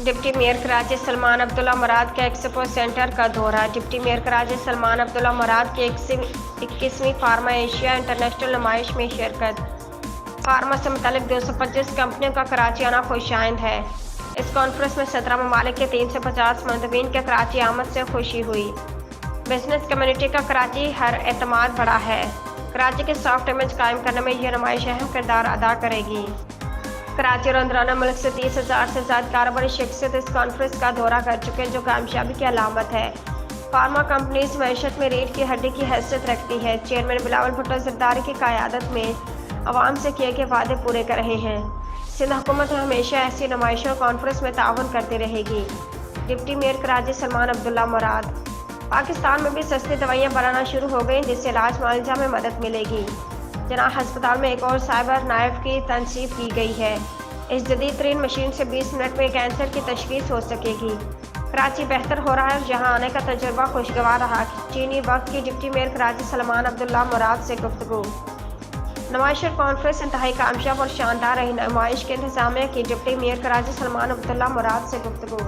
Deputy mayor Karachi Salman عبداللہ مراد کا expo centre کا دورہ۔ ڈپٹی میئر کراچی سلمان عبداللہ مراد کی 21ویں فارما ایشیا انٹرنیشنل نمائش میں شرکت۔ فارما سے متعلق 225 کمپنیوں کا کراچی آنا خوش آئند ہے۔ اس کانفرنس میں 17 ممالک کے 350 مندوبین کے کراچی آمد سے خوشی ہوئی۔ بزنس کمیونٹی کا کراچی ہر اعتماد بڑھا ہے۔ کراچی کے سافٹ امیج قائم کرنے میں یہ نمائش اہم کردار ادا کرے گی۔ کراچی اور اندرونہ ملک سے 30,000 سے زائد کاروباری شخصیت اس کانفرنس کا دورہ کر چکے ہیں، جو کامیابی کی علامت ہے۔ فارما کمپنیز معیشت میں ریڑھ کی ہڈی کی حیثیت رکھتی ہے۔ چیئرمین بلاول بھٹو زرداری کی قیادت میں عوام سے کیے گئے وعدے پورے کر رہے ہیں۔ سندھ حکومت ہمیشہ ایسی نمائشوں اور کانفرنس میں تعاون کرتی رہے گی۔ ڈپٹی میئر کراچی سلمان عبداللہ مراد۔ پاکستان میں بھی سستی دوائیاں بنانا شروع ہو گئیں، جس سے علاج معالجہ میں مدد ملے گی۔ جناح ہسپتال میں ایک اور سائبر نائف کی تنصیب کی گئی ہے۔ اس جدید ترین مشین سے 20 منٹ میں کینسر کی تشخیص ہو سکے گی۔ کراچی بہتر ہو رہا ہے اور یہاں آنے کا تجربہ خوشگوار رہا۔ چینی وقت کی ڈپٹی میئر کراچی سلمان عبداللہ مراد سے گفتگو۔ نمائش اور کانفرنس انتہائی کامیاب اور شاندار رہی۔ نمائش کے انتظامیہ کی ڈپٹی میئر کراچی سلمان عبداللہ مراد سے گفتگو۔